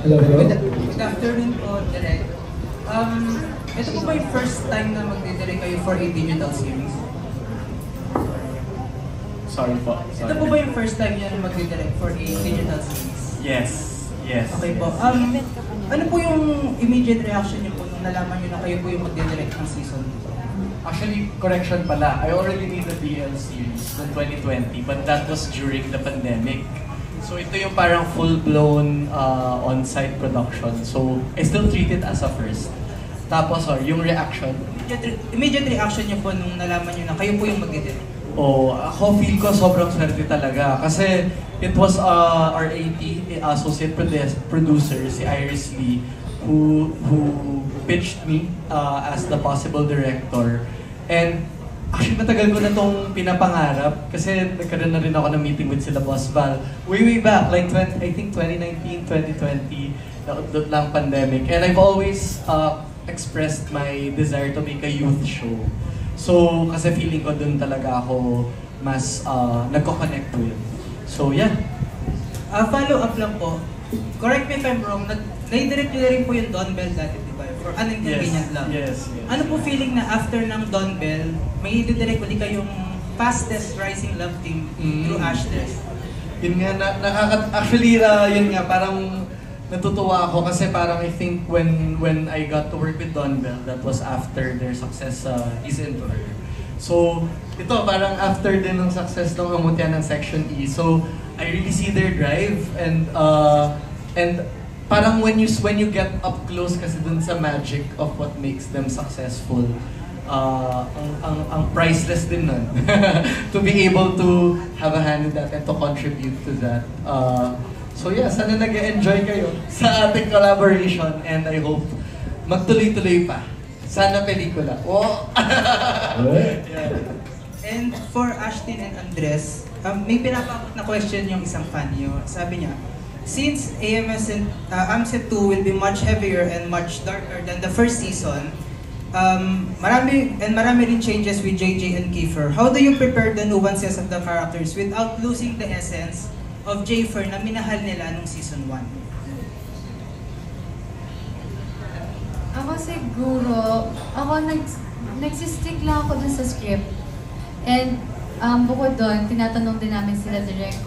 Hello, hello. Good afternoon po, Direk. Ito po ba yung first time na magdidirect kayo for a digital series? Sorry po. Ito po ba yung first time niyo na magdidirect for a digital series? Yes. Yes. Okay po. Ano po yung immediate reaction niyo po nung nalaman niyo na kayo po yung magdidirect ng season 2? Actually, correction pala. I already did the DL series in 2020, but that was during the pandemic. So ito yung parang full-blown on-site production. So I still treat it as a first. Tapos, yung reaction. Immediate reaction niyo po nung nalaman niyo na kayo po yung magdidirect? Ako feel ko sobrang swerte talaga. Kasi it was our AT, associate producer, si Iris Lee, who pitched me as the possible director. And actually, matagal ko na itong pinapangarap kasi nagkaroon na rin ako ng meeting with sila Boss Val. Way back, like I think 2019, 2020, doon lang pandemic. And I've always expressed my desire to make a youth show. So, kasi feeling ko doon talaga ako mas nagko-connect with. So, yeah. Follow up lang po. Correct me if I'm wrong, nai-direct nyo na rin po yung Don Bell dati, di ba? For Uninconvenient Love. Yes. Ano po feeling na after ng Don Bell, may i-direct ulit kayong fastest rising love team through Ashless? Yun nga, actually, yun nga, parang natutuwa ako kasi parang I think when I got to work with Don Bell, that was after their success sa Is Into Her. So, ito parang after din ng success ng Amutya ng Section E. So, I really see their drive and parang when you get up close kasi dun sa magic of what makes them successful, ang priceless din nun. To be able to have a hand in that and to contribute to that. So yeah, sana nag-enjoy kayo sa ating collaboration and I hope magtuloy-tuloy pa. Sana pelikula. Oh! Yeah. And for Ashtin and Andres, may pinapakot na question yung isang fan niyo. Sabi niya, since AMC 2 will be much heavier and much darker than the first season, marami rin changes with JJ and Kiefer. How do you prepare the nuances of the characters without losing the essence of Jayfer na minahal nila nung season 1? Ako siguro, nagsistick lang ako dun sa script. And bukod doon, tinatanong din namin sila direct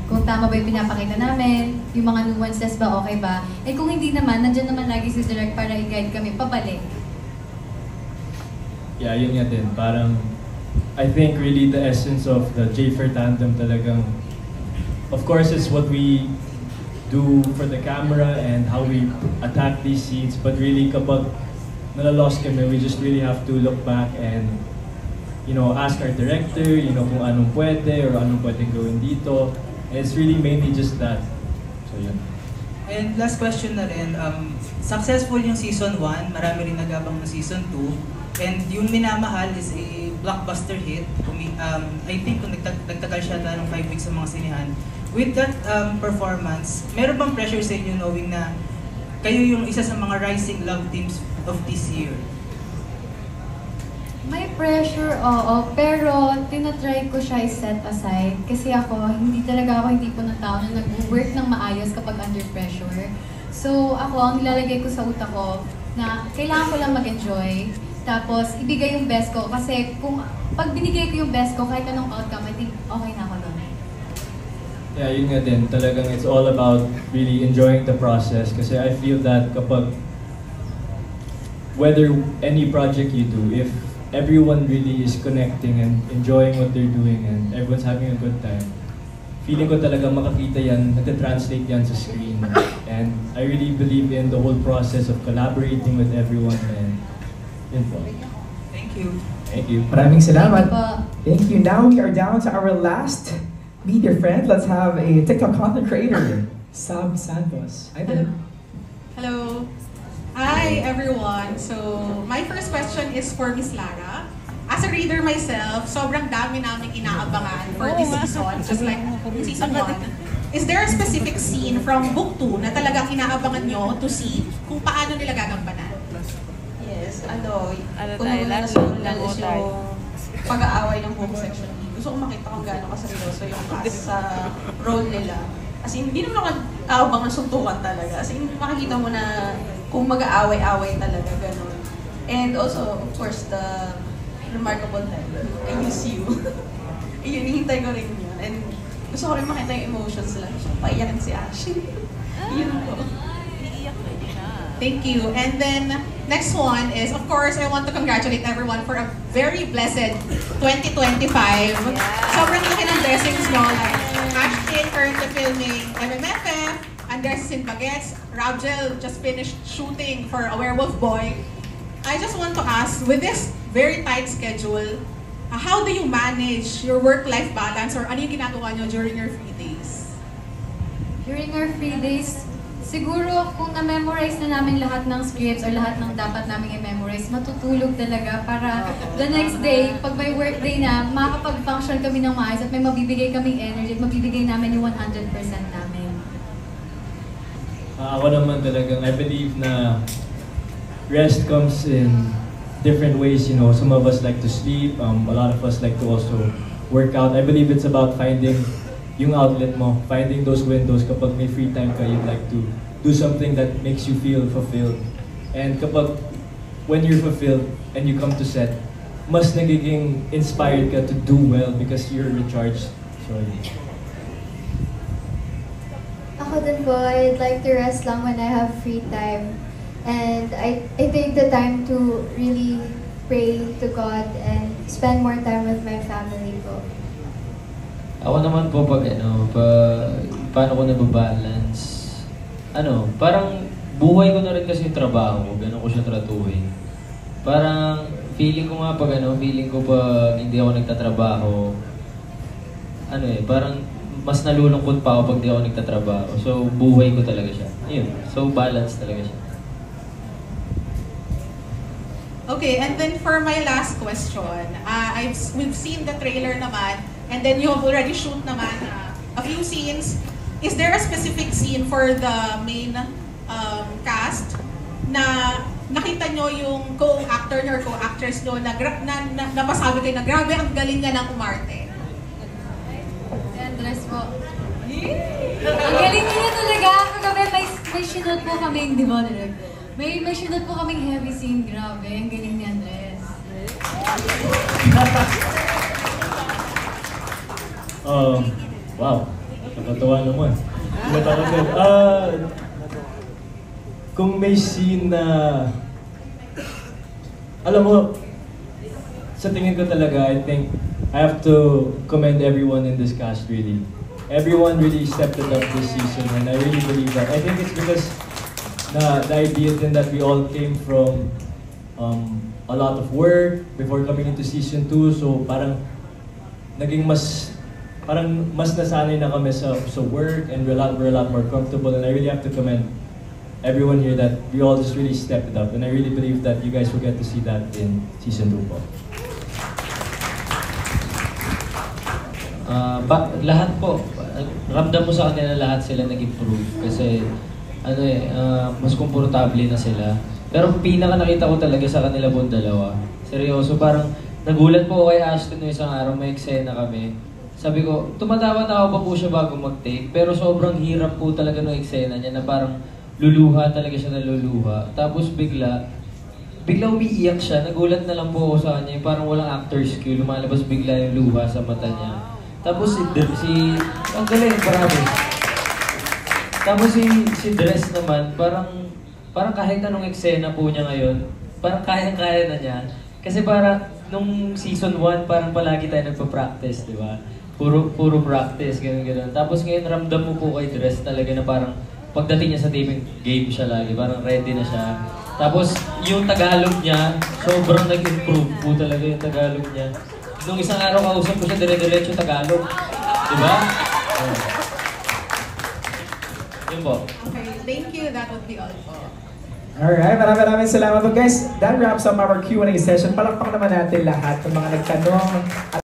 kung tama ba yung pinapakita namin, yung mga nuances ba, okay ba. Eh kung hindi naman, nandyan naman lagi si direct para i-guide kami pabalik. Yeah, yun nga din. Parang, I think really the essence of the Jayfer tandem talagang, of course, it's what we do for the camera and how we attack these scenes. But really, kapag nalalost kami, we just really have to look back and, ask our director, kung anong pwede or anong pwedeng gawin dito. And it's really mainly just that. So, yun. And last question na rin, successful yung season 1, marami rin nag-abang ng season 2. And yung Minamahal is a blockbuster hit. I think kung nagtagal siya ng 5 weeks sa mga sinihan. With that performance, meron bang pressure sa inyo knowing na kayo yung isa sa mga rising love teams of this year? May pressure, oo, pero tinatry ko siya i-set aside. Kasi hindi talaga ako hindi po ng tao na nag-work ng maayos kapag under pressure. So ang nilalagay ko sa utak ko na kailangan ko lang mag-enjoy. Tapos, ibigay yung best ko. Kasi pag binigay ko yung best ko, kahit anong outcome, I think okay na ako doon. Yeah, yun nga din. Talagang it's all about really enjoying the process. Kasi I feel that kapag, whether any project you do, if everyone really is connecting and enjoying what they're doing and everyone's having a good time, feeling ko talaga makakita yan, nagta-translate yan sa screen. And I really believe in the whole process of collaborating with everyone and yun po. Thank you. Thank you. Maraming salamat. Thank you. Now we are down to our last media friend. Let's have a TikTok content creator, Sab Santos. Hi there. Hello. Hi everyone. So, my first question is for Miss Lara. As a reader myself, sobrang dami namin inaabangan for this season, just like season 1. Is there a specific scene from book 2 na talagang inaabangan nyo to see kung paano nila gagampanan? Yes, unang-una is yung pag-aaway ng buong section. Gusto ko makita kung gaano kaseryoso yung cast sa role nila. As in, hindi naman ako aabangan suntukan talaga. Kasi makikita mo na kung mag-aaway-away talaga, ganun. And also, of course, the remarkable line, I miss you. Yun, hihintay ko rin yun. And gusto ko rin makita yung emotions lang. So, paiyakin si Ashley. Yun po. Thank you. And then, next one is, of course, I want to congratulate everyone for a very blessed 2025. Sobrang laki ng blessings nyo. Like, Ashton currently filming MMFF, Andres in Bagets, Rabjel just finished shooting for A Werewolf Boy. I just want to ask, with this very tight schedule, how do you manage your work-life balance or ano yung ginagawa nyo during your free days? During our free days, siguro kung na-memorize na namin lahat ng scripts or lahat ng dapat namin i-memorize, matutulog talaga para the next day, pag may work day na, makakapag-function kami ng maayos at may mabibigay kaming energy at mabibigay namin yung 100% namin. Ako naman talagang, I believe na rest comes in different ways, you know. Some of us like to sleep, a lot of us like to also work out. I believe it's about finding yung outlet mo, finding those windows kapag may free time ka, you'd like to do something that makes you feel fulfilled. And kapag, when you're fulfilled and you come to set, mas nagiging inspired ka to do well because you're recharged. Sorry. Ako din po, I'd like to rest lang when I have free time. And I take the time to really pray to God and spend more time with my family po. Ako naman po paano ko nababalance, parang buhay ko na rin kasi yung trabaho ko, gano'n ko siya tratuhin. Parang feeling ko pag hindi ako nagtatrabaho, parang mas nalulungkot pa ako pag di ako nagtatrabaho. So, buhay ko talaga siya. Ayun, so balance talaga siya. Okay, and then for my last question, we've seen the trailer naman, and then you have already shoot naman a few scenes. Is there a specific scene for the main cast na nakita nyo yung co-actor nyo or co-actress nyo na masabi kayo na grabe, ang galing nga ng umarte? Andres po. Ang galing niya talaga. Kagabi may sinod po kami, di ba, Direk? May sinod po kaming heavy scene. Grabe, ang galing ni Andres. Wow, nakatawa naman. Kung may scene na, alam mo, sa tingin ko talaga, I think I have to commend everyone in this cast really. Everyone really stepped it up this season and I really believe that. I think it's because the idea din that we all came from a lot of work before coming into season 2, so parang naging mas nasanay na kami sa work and we're a lot more comfortable, and I really have to commend everyone here that we all just really stepped it up, and I really believe that you guys will get to see that in season 2 po. Lahat po, ramdam mo sa kanila lahat sila nag-improve kasi mas komportable na sila. Pero pinaka nakita ko talaga sa kanila po dalawa. Seryoso, parang nagulat po kay Ashton no isang araw, may eksena kami. Sabi ko, tumatawa-tawa pa po siya bago mag-take, pero sobrang hirap po talaga ng eksena niya na parang luluha talaga siya na luluha. Tapos bigla umiiyak siya, nagulat na lang po ako sa kanya, parang walang actor's cue, lumalabas bigla yung luha sa mata niya. Tapos ang galing, marami. Tapos si Dres naman, parang kahit anong eksena po niya ngayon, parang kaya-kaya na niya. Kasi parang nung season 1, parang palagi tayo nagpa-practice, di ba? Puro practice, gano'n. Tapos ngayon, ramdam mo po kay Dres talaga na parang pagdating niya sa taping, game siya lagi, parang ready na siya. Tapos yung Tagalog niya, sobrang nag-improve po talaga yung Tagalog niya. Nung isang araw kausap ko siya, dire-diretso Tagalog. Di ba? Yun po. Okay, thank you. That would be all po. Alright, maraming salamat po guys. That wraps up our Q&A session. Palakpak naman natin lahat ng mga nagtanong.